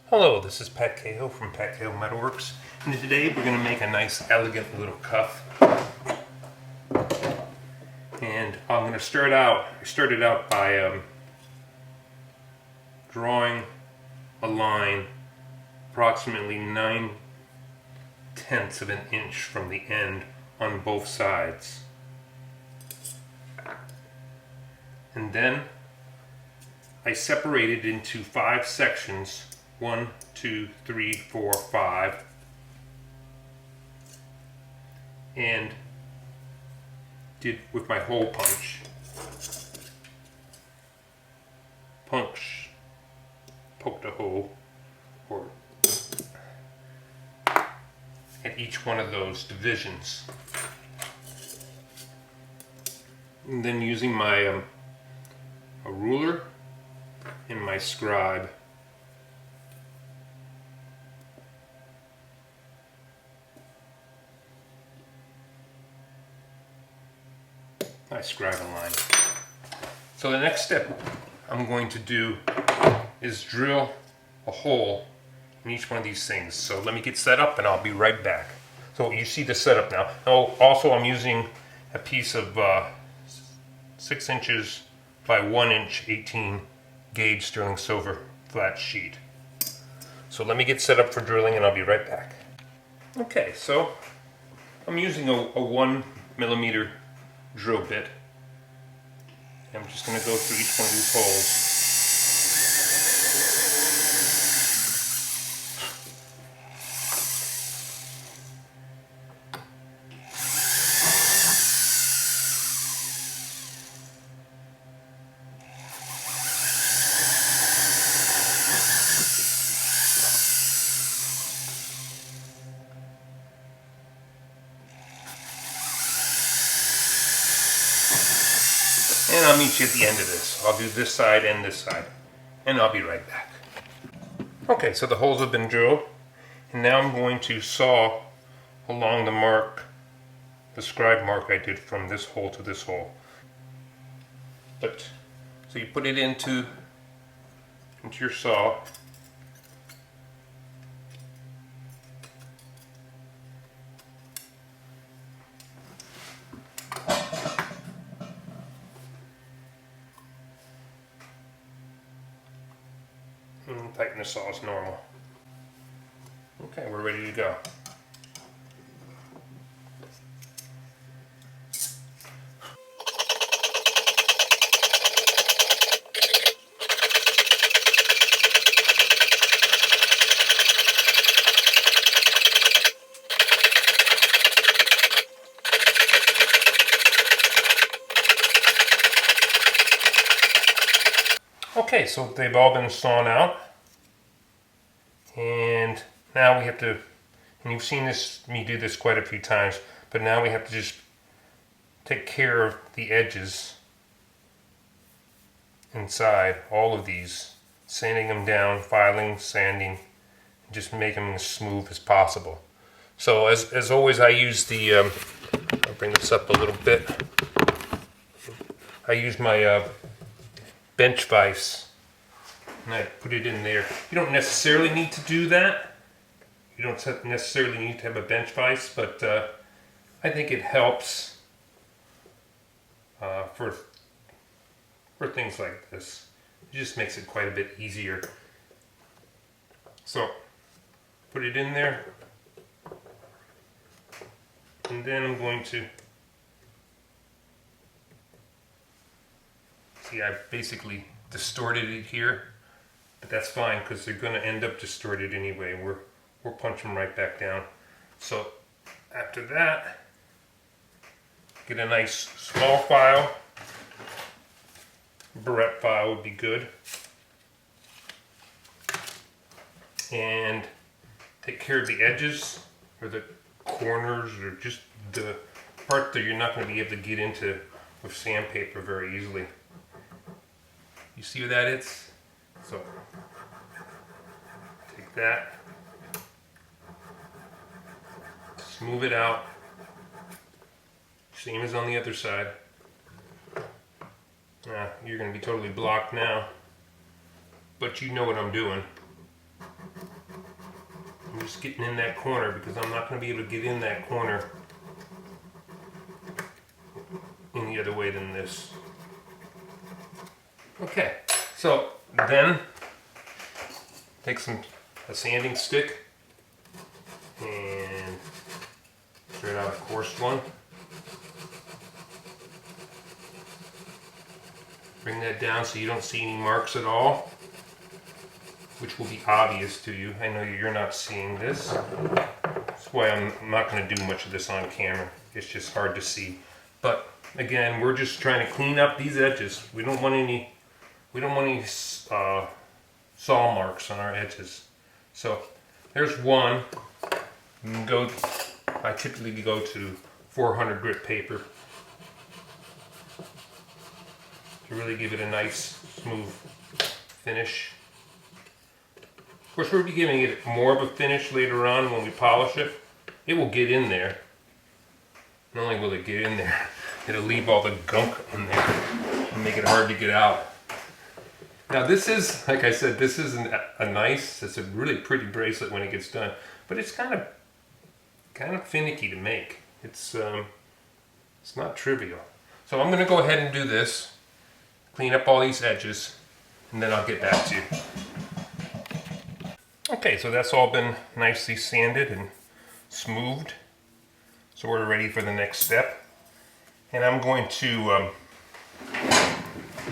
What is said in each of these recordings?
Hello, this is Pat Cahill from Pat Cahill Metalworks, and today we're going to make a nice, elegant little cuff. And I'm going to start it out by drawing a line approximately 9/10 of an inch from the end on both sides. And then I separate it into 5 sections. 1, 2, 3, 4, 5, and did with my hole punch. Poked a hole or at each one of those divisions. And then using my a ruler and my scribe, I scribe a line. So the next step I'm going to do is drill a hole in each one of these things. So let me get set up and I'll be right back. So you see the setup now. Oh, also I'm using a piece of 6 inches by 1 inch 18 gauge sterling silver flat sheet. So let me get set up for drilling and I'll be right back. Okay, so I'm using a 1mm drill bit. I'm just going to go through each one of these holes. And I'll meet you at the end of this. I'll do this side and this side. And I'll be right back. Okay, so the holes have been drilled. And now I'm going to saw along the mark, the scribe mark I did from this hole to this hole. So you put it into your saw. And tighten the saw as normal. Okay, we're ready to go. Okay, so they've all been sawn out, and now we have to, and you've seen me do this quite a few times, but now we have to just take care of the edges inside, all of these, sanding them down, filing, sanding, and just make them as smooth as possible. So as always, I use the, I'll bring this up a little bit, I use my bench vise, and I put it in there. You don't necessarily need to do that. You don't necessarily need to have a bench vise, but I think it helps for things like this. It just makes it quite a bit easier. So put it in there, and then I'm going to see, I basically distorted it here, but that's fine because they're going to end up distorted anyway. We'll punch them right back down. So after that, get a nice small file. Barrette file would be good. And take care of the edges or the corners or just the part that you're not going to be able to get into with sandpaper very easily. You see what that is? So take that, smooth it out, same as on the other side. You're going to be totally blocked now, but you know what I'm doing. I'm just getting in that corner because I'm not going to be able to get in that corner any other way than this. Okay, so then take a sanding stick and straight out a coarse one. Bring that down so you don't see any marks at all, which will be obvious to you. I know you're not seeing this. That's why I'm not going to do much of this on camera. It's just hard to see. But again, we're just trying to clean up these edges. We don't want any saw marks on our edges. So there's one. I typically go to 400 grit paper to really give it a nice smooth finish. Of course, we'll be giving it more of a finish later on when we polish it. It will get in there. Not only will it get in there, it'll leave all the gunk in there and make it hard to get out. Now this is, like I said, this is it's a really pretty bracelet when it gets done, but it's kind of finicky to make. It's not trivial. So I'm going to go ahead and do this, clean up all these edges, and then I'll get back to you. Okay, so that's all been nicely sanded and smoothed. So we're ready for the next step. And I'm going to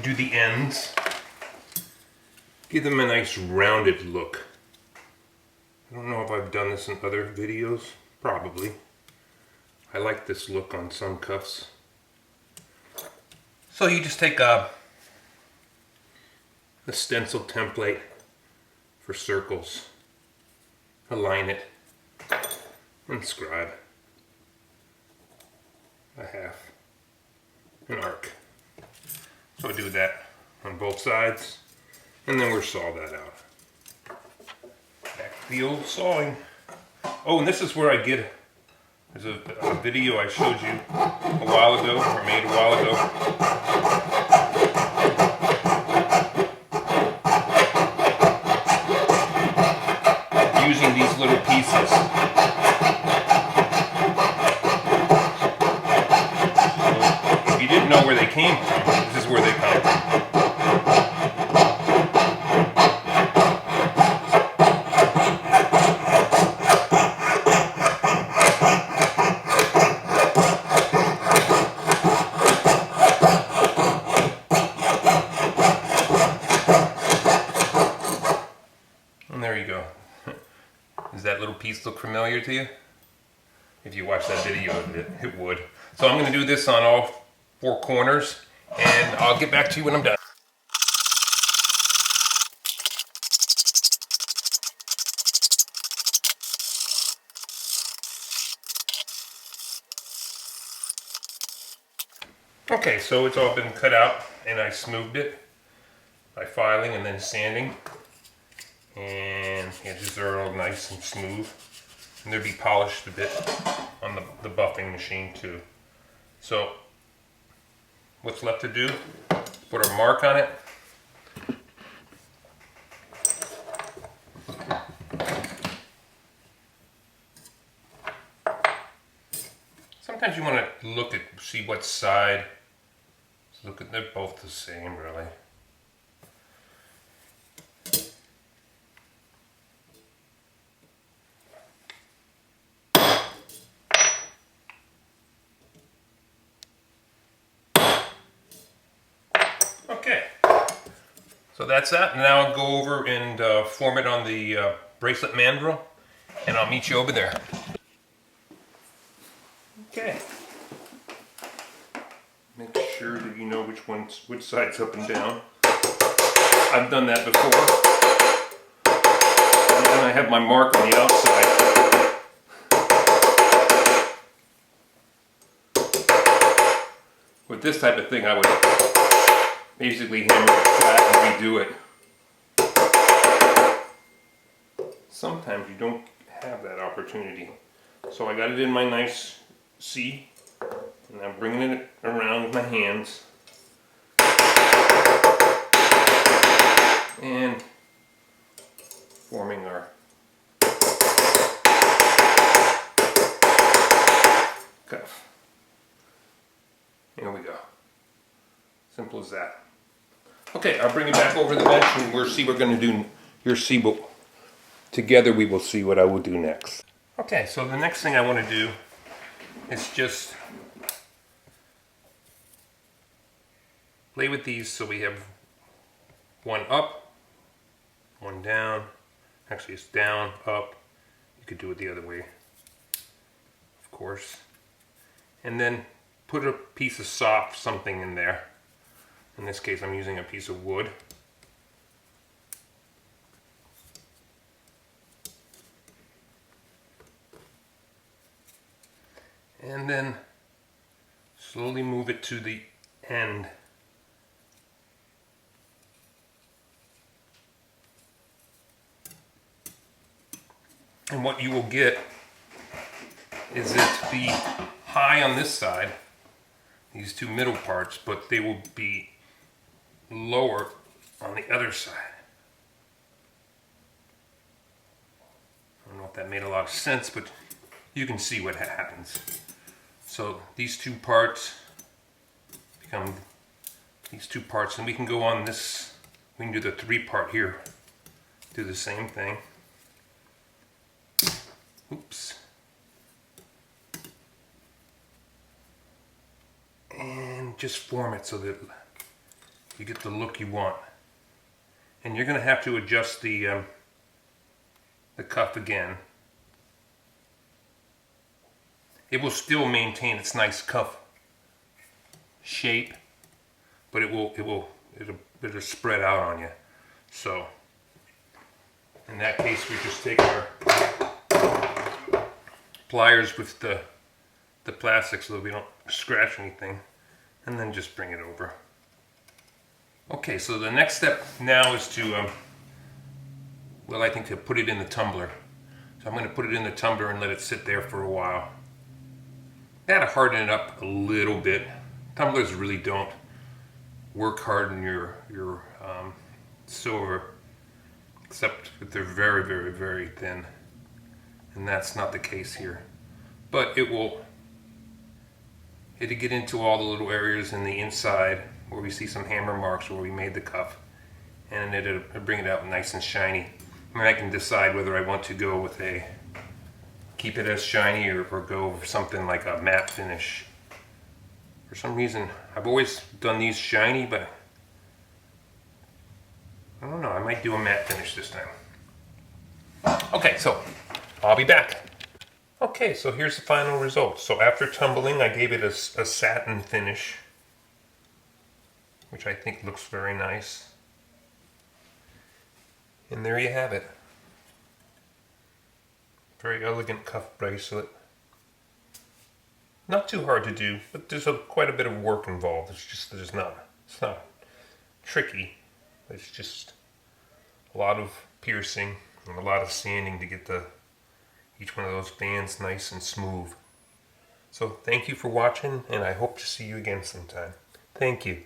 do the ends. Give them a nice rounded look. I don't know if I've done this in other videos. Probably. I like this look on some cuffs. So you just take a stencil template for circles, align it, and scribe a half, an arc. So do that on both sides, and then we'll saw that out. Back to the old sawing. Oh, and this is where I get, there's a video I showed you a while ago, or made a while ago. Using these little pieces. So if you didn't know where they came from, this is where they come from. And there you go. Does that little piece look familiar to you? If you watch that video, it would. So I'm going to do this on all four corners, and I'll get back to you when I'm done. Okay, so it's all been cut out, and I smoothed it by filing and then sanding. And edges are all nice and smooth, and they'll be polished a bit on the buffing machine too. So what's left to do, put a mark on it. Sometimes you want to look at, see what side. Look at, they're both the same really. Okay, so that's that. Now I'll go over and form it on the bracelet mandrel, and I'll meet you over there. Okay. Make sure that you know which side's up and down. I've done that before. And then I have my mark on the outside. With this type of thing, I would basically hammer it flat and redo it. Sometimes you don't have that opportunity. So I got it in my nice C, and I'm bringing it around with my hands. And forming our cuff. Here we go. Simple as that. Okay, I'll bring it back over the bench and we'll see what we're going to do. You'll see what, together we will see what I will do next. Okay, so the next thing I want to do is just play with these so we have one up, one down. Actually, it's down, up. You could do it the other way, of course. And then put a piece of soft something in there. In this case, I'm using a piece of wood. And then slowly move it to the end. And what you will get is it be high on this side, these two middle parts, but they will be lower on the other side. I don't know if that made a lot of sense, but you can see what happens. So these two parts become these two parts, and we can go on this, we can do the 3-part here. Do the same thing. Oops. And just form it so that you get the look you want. And you're going to have to adjust the cuff again. It will still maintain its nice cuff shape, but it'll spread out on you. So in that case, we just take our pliers with the plastic so that we don't scratch anything, and then just bring it over. Okay, so the next step now is to, well, I think to put it in the tumbler. So I'm going to put it in the tumbler and let it sit there for a while. Gotta harden it up a little bit. Tumblers really don't work harden your silver, except if they're very, very, very thin. And that's not the case here. But it'll get into all the little areas in the inside where we see some hammer marks where we made the cuff, and it'll bring it out nice and shiny. I mean, I can decide whether I want to go with keep it as shiny or go for something like a matte finish. For some reason, I've always done these shiny, but I don't know, I might do a matte finish this time. Okay, so I'll be back. Okay, so here's the final result. So after tumbling, I gave it a satin finish, which I think looks very nice. And there you have it. Very elegant cuff bracelet. Not too hard to do, but there's quite a bit of work involved. It's not tricky. It's just a lot of piercing and a lot of sanding to get each one of those bands nice and smooth. So thank you for watching, and I hope to see you again sometime. Thank you.